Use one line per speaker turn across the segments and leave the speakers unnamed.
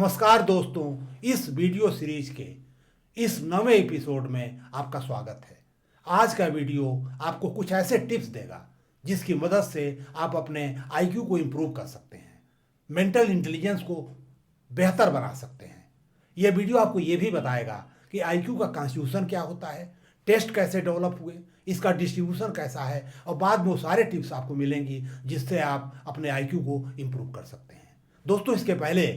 नमस्कार दोस्तों, इस वीडियो सीरीज के इस नवे एपिसोड में आपका स्वागत है। आज का वीडियो आपको कुछ ऐसे टिप्स देगा जिसकी मदद से आप अपने आईक्यू को इम्प्रूव कर सकते हैं, मेंटल इंटेलिजेंस को बेहतर बना सकते हैं। यह वीडियो आपको यह भी बताएगा कि आईक्यू का कॉन्स्टिट्यूशन क्या होता है, टेस्ट कैसे डेवलप हुए, इसका डिस्ट्रीब्यूशन कैसा है, और बाद में वो सारे टिप्स आपको मिलेंगी जिससे आप अपने आईक्यू को इम्प्रूव कर सकते हैं। दोस्तों, इसके पहले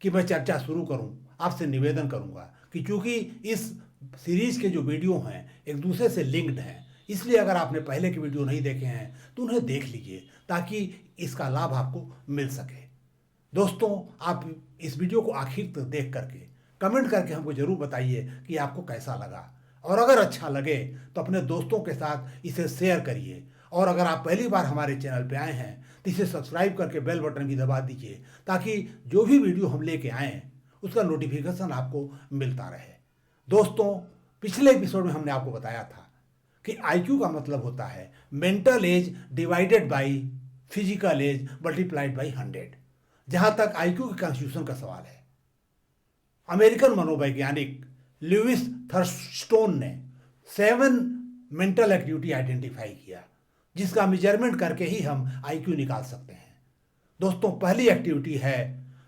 कि मैं चर्चा शुरू करूं, आपसे निवेदन करूंगा कि चूंकि इस सीरीज के जो वीडियो हैं एक दूसरे से लिंक्ड हैं, इसलिए अगर आपने पहले के वीडियो नहीं देखे हैं तो उन्हें देख लीजिए ताकि इसका लाभ आपको मिल सके। दोस्तों, आप इस वीडियो को आखिर तक देख करके कमेंट करके हमको ज़रूर बताइए कि आपको कैसा लगा, और अगर अच्छा लगे तो अपने दोस्तों के साथ इसे शेयर करिए। और अगर आप पहली बार हमारे चैनल पे आए हैं तो इसे सब्सक्राइब करके बेल बटन भी दबा दीजिए ताकि जो भी वीडियो हम लेके आएँ उसका नोटिफिकेशन आपको मिलता रहे। दोस्तों, पिछले एपिसोड में हमने आपको बताया था कि आईक्यू का मतलब होता है mental age divided by physical age multiplied by 100। जहाँ तक आईक्यू के कॉन्स्टिट्यूशन का सवाल है, अमेरिकन मनोवैज्ञानिक लुइस थर्स्टोन ने 7 मेंटल एक्टिविटी आइडेंटिफाई किया जिसका मेजरमेंट करके ही हम आईक्यू निकाल सकते हैं। दोस्तों, पहली एक्टिविटी है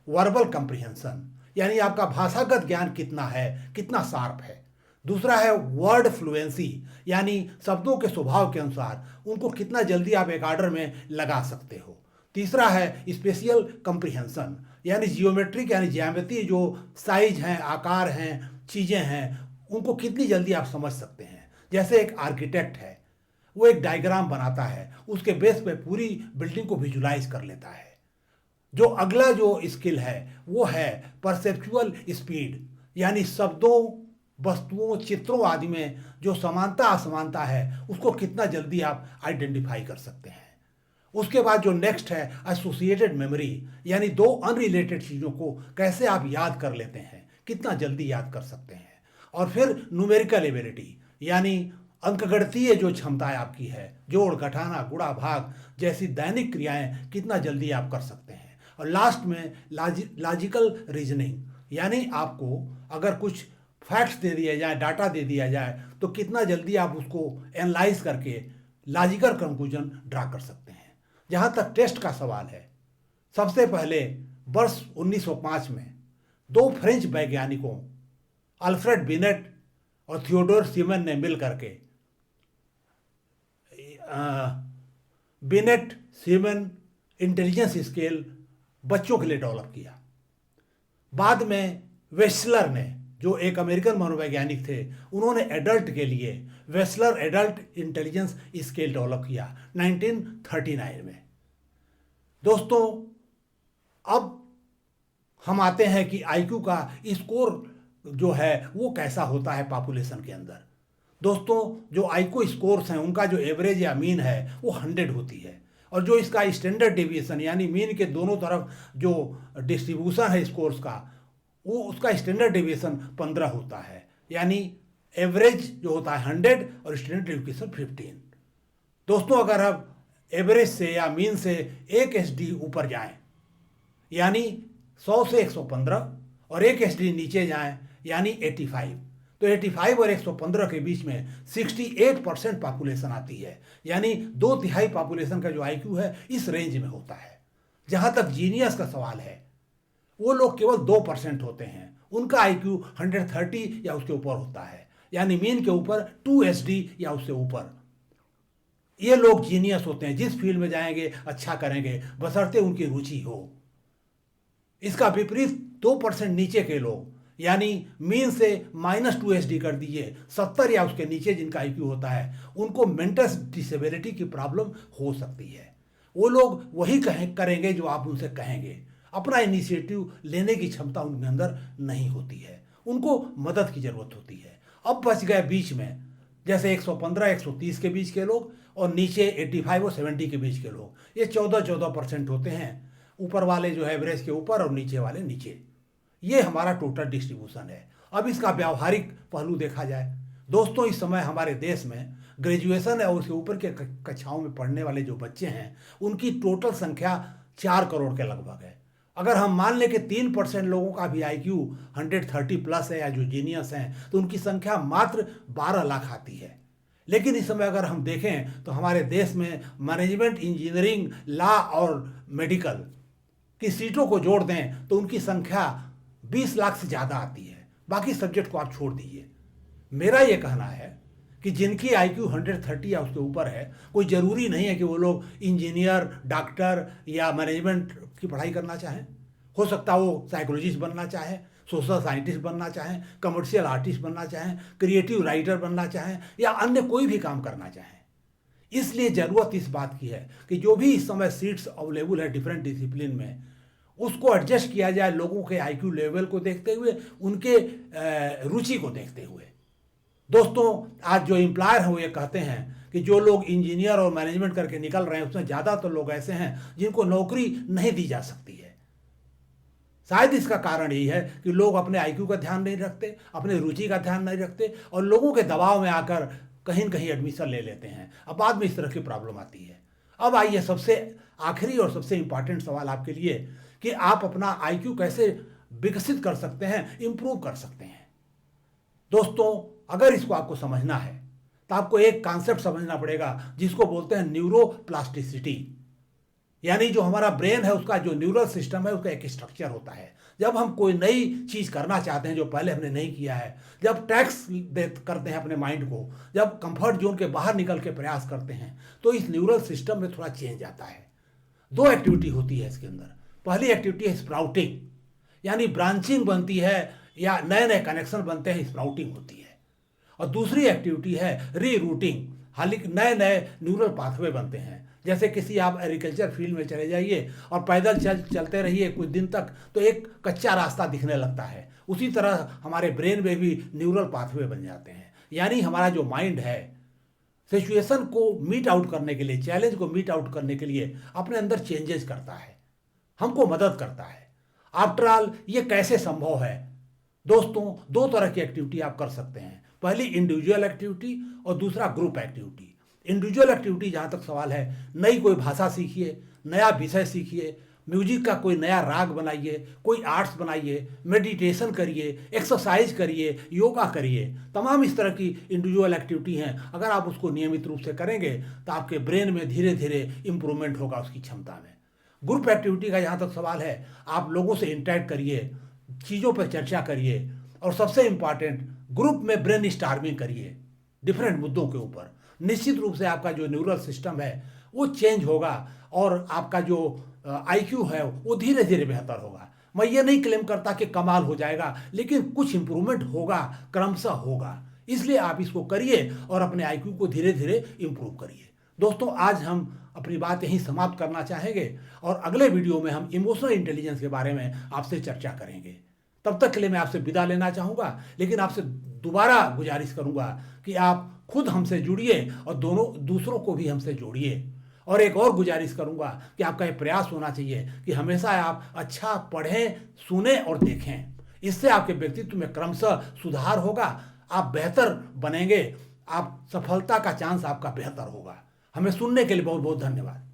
वर्बल कंप्रिहेंशन, यानी आपका भाषागत ज्ञान कितना है, कितना शार्प है। दूसरा है वर्ड फ्लुएंसी, यानी शब्दों के स्वभाव के अनुसार उनको कितना जल्दी आप एक ऑर्डर में लगा सकते हो। तीसरा है स्पेशियल कंप्रिहेंशन, यानी जियोमेट्रिक यानी ज्यामिति जो साइज हैं, आकार हैं, चीज़ें हैं, उनको कितनी जल्दी आप समझ सकते हैं। जैसे एक आर्किटेक्ट है, वो एक डायग्राम बनाता है, उसके बेस पे पूरी बिल्डिंग को विजुलाइज कर लेता है। जो अगला जो स्किल है वो है परसेप्चुअल स्पीड, यानी शब्दों, वस्तुओं, चित्रों आदि में जो समानता असमानता है उसको कितना जल्दी आप आइडेंटिफाई कर सकते हैं। उसके बाद जो नेक्स्ट है एसोसिएटेड मेमोरी, यानी दो अनरिलेटेड चीज़ों को कैसे आप याद कर लेते हैं, कितना जल्दी याद कर सकते हैं। और फिर न्यूमेरिकल एबिलिटी, यानी अंकगणितीय जो क्षमताएं आपकी है, जोड़, घटाना, गुणा, भाग जैसी दैनिक क्रियाएं कितना जल्दी आप कर सकते हैं। और लास्ट में लॉजिकल रीजनिंग, यानी आपको अगर कुछ फैक्ट्स दे दिया जाए, डाटा दे दिया जाए, तो कितना जल्दी आप उसको एनालाइज करके लॉजिकल कंक्लूजन ड्रा कर सकते हैं। जहाँ तक टेस्ट का सवाल है, सबसे पहले वर्ष 1905 में 2 फ्रेंच वैज्ञानिकों अल्फ्रेड बिनेट और थियोडोर सीमन ने मिल करके बिनेट सीमन इंटेलिजेंस स्केल बच्चों के लिए डेवलप किया। बाद में वेस्लर ने, जो एक अमेरिकन मनोवैज्ञानिक थे, उन्होंने एडल्ट के लिए Wechsler adult intelligence scale develop किया 1939 में। दोस्तों, अब हम आते हैं कि आईक्यू का स्कोर जो है वो कैसा होता है पॉपुलेशन के अंदर। दोस्तों, जो आईक्यू स्कोर्स हैं उनका जो एवरेज या मीन है वो 100 होती है, और जो इसका स्टैंडर्ड डेविएशन यानी मीन के दोनों तरफ जो डिस्ट्रीब्यूशन है स्कोर्स का, वो उसका स्टैंडर्ड डेविएशन 15 होता है। यानी एवरेज जो होता है 100 और स्टैंडर्ड डेविएशन 15। दोस्तों, अगर आप एवरेज से या मीन से 1 SD ऊपर जाएं, यानी 100 से 115, और 1 SD नीचे जाएं यानी 85, तो 85 और 115 के बीच में 68% पॉपुलेशन आती है, यानी 2/3 पॉपुलेशन का जो आईक्यू है इस रेंज में होता है। जहाँ तक जीनियस का सवाल है, वो लोग केवल 2% होते हैं, उनका आईक्यू 130 या उसके ऊपर होता है, यानी मीन के ऊपर 2 SD या उससे ऊपर। ये लोग जीनियस होते हैं, जिस फील्ड में जाएंगे अच्छा करेंगे बशर्ते उनकी रुचि हो। इसका विपरीत 2% नीचे के लोग, यानी मीन से -2 SD कर दीजिए, 70 या उसके नीचे जिनका आईक्यू होता है, उनको मेंटल डिसेबिलिटी की प्रॉब्लम हो सकती है। वो लोग वही करेंगे जो आप उनसे कहेंगे, अपना इनिशिएटिव लेने की क्षमता उनके अंदर नहीं होती है, उनको मदद की ज़रूरत होती है। अब बच गए बीच में, जैसे 115-130 के बीच के लोग, और नीचे 85 और 70 के बीच के लोग, ये 14% होते हैं। ऊपर वाले जो है एवरेज के ऊपर और नीचे वाले नीचे। ये हमारा टोटल डिस्ट्रीब्यूशन है। अब इसका व्यावहारिक पहलू देखा जाए, दोस्तों, इस समय हमारे देश में ग्रेजुएशन और उसके ऊपर के कक्षाओं में पढ़ने वाले जो बच्चे हैं उनकी टोटल संख्या 4 करोड़ के लगभग है, अगर हम मान लें कि 3% लोगों का भी IQ 130 प्लस है या जो जीनियस हैं, तो उनकी संख्या मात्र 12 लाख आती है। लेकिन इस समय अगर हम देखें तो हमारे देश में मैनेजमेंट, इंजीनियरिंग, लॉ और मेडिकल की सीटों को जोड़ दें तो उनकी संख्या 20 लाख से ज़्यादा आती है। बाकी सब्जेक्ट को आप छोड़ दीजिए। मेरा ये कहना है कि जिनकी IQ 130 या उसके ऊपर है, कोई ज़रूरी नहीं है कि वो लोग इंजीनियर, डॉक्टर या मैनेजमेंट की पढ़ाई करना चाहें। हो सकता है वो साइकोलॉजिस्ट बनना चाहें, सोशल साइंटिस्ट बनना चाहें, कमर्शियल आर्टिस्ट बनना चाहें, क्रिएटिव राइटर बनना चाहें या अन्य कोई भी काम करना चाहें। इसलिए ज़रूरत इस बात की है कि जो भी इस समय सीट्स अवेलेबल है डिफरेंट डिसिप्लिन में, उसको एडजस्ट किया जाए लोगों के IQ लेवल को देखते हुए, उनके रुचि को देखते हुए। दोस्तों, आज जो एम्प्लॉयर हैं वो ये कहते हैं कि जो लोग इंजीनियर और मैनेजमेंट करके निकल रहे हैं उसमें ज़्यादातर लोग ऐसे हैं जिनको नौकरी नहीं दी जा सकती है। शायद इसका कारण यही है कि लोग अपने IQ का ध्यान नहीं रखते, अपने रुचि का ध्यान नहीं रखते और लोगों के दबाव में आकर कहीं न कहीं एडमिशन ले लेते हैं। अब बाद में इस तरह की प्रॉब्लम आती है। अब आइए सबसे आखिरी और सबसे इंपॉर्टेंट सवाल आपके लिए कि आप अपना IQ कैसे विकसित कर सकते हैं, इंप्रूव कर सकते हैं। दोस्तों, अगर इसको आपको समझना है तो आपको एक कॉन्सेप्ट समझना पड़ेगा जिसको बोलते हैं न्यूरोप्लास्टिसिटी। यानी जो हमारा ब्रेन है उसका जो न्यूरल सिस्टम है उसका एक स्ट्रक्चर होता है। जब हम कोई नई चीज़ करना चाहते हैं जो पहले हमने नहीं किया है, जब टैक्स करते हैं अपने माइंड को, जब कंफर्ट जोन के बाहर निकल के प्रयास करते हैं, तो इस न्यूरल सिस्टम में थोड़ा चेंज आता है। 2 एक्टिविटी होती है इसके अंदर। पहली एक्टिविटी है स्प्राउटिंग, यानी ब्रांचिंग बनती है या नए नए कनेक्शन बनते हैं, स्प्राउटिंग होती है। और दूसरी एक्टिविटी है रीरूटिंग, हालांकि नए नए न्यूरल पाथवे बनते हैं। जैसे किसी आप एग्रीकल्चर फील्ड में चले जाइए और पैदल चलते रहिए कुछ दिन तक, तो एक कच्चा रास्ता दिखने लगता है। उसी तरह हमारे ब्रेन में भी न्यूरल पाथवे बन जाते हैं। यानी हमारा जो माइंड है सिचुएशन को मीट आउट करने के लिए, चैलेंज को मीट आउट करने के लिए अपने अंदर चेंजेस करता है, हमको मदद करता है। आफ्टर ऑल ये कैसे संभव है? दोस्तों, 2 तरह की एक्टिविटी आप कर सकते हैं। पहली इंडिविजुअल एक्टिविटी और दूसरा ग्रुप एक्टिविटी। इंडिविजुअल एक्टिविटी जहाँ तक सवाल है, नई कोई भाषा सीखिए, नया विषय सीखिए, म्यूजिक का कोई नया राग बनाइए, कोई आर्ट्स बनाइए, मेडिटेशन करिए, एक्सरसाइज करिए, योगा करिए। तमाम इस तरह की इंडिविजुअल एक्टिविटी हैं। अगर आप उसको नियमित रूप से करेंगे तो आपके ब्रेन में धीरे धीरे इंप्रूवमेंट होगा उसकी क्षमता में। ग्रुप एक्टिविटी का जहाँ तक सवाल है, आप लोगों से इंटरेक्ट करिए, चीज़ों पर चर्चा करिए और सबसे इम्पॉर्टेंट, ग्रुप में ब्रेन स्टार्मिंग करिए डिफरेंट मुद्दों के ऊपर। निश्चित रूप से आपका जो न्यूरल सिस्टम है वो चेंज होगा और आपका जो IQ है वो धीरे धीरे बेहतर होगा। मैं ये नहीं क्लेम करता कि कमाल हो जाएगा, लेकिन कुछ इंप्रूवमेंट होगा, क्रमशः होगा। इसलिए आप इसको करिए और अपने IQ को धीरे धीरे इंप्रूव करिए। दोस्तों, आज हम अपनी बात यहीं समाप्त करना चाहेंगे और अगले वीडियो में हम इमोशनल इंटेलिजेंस के बारे में आपसे चर्चा करेंगे। तब तक के लिए मैं आपसे विदा लेना चाहूँगा, लेकिन आपसे दोबारा गुजारिश करूँगा कि आप खुद हमसे जुड़िए और दूसरों को भी हमसे जोड़िए। और एक और गुजारिश करूँगा कि आपका ये प्रयास होना चाहिए कि हमेशा आप अच्छा पढ़ें, सुने और देखें। इससे आपके व्यक्तित्व में क्रमशः सुधार होगा, आप बेहतर बनेंगे, आप सफलता का चांस आपका बेहतर होगा। हमें सुनने के लिए बहुत बहुत धन्यवाद।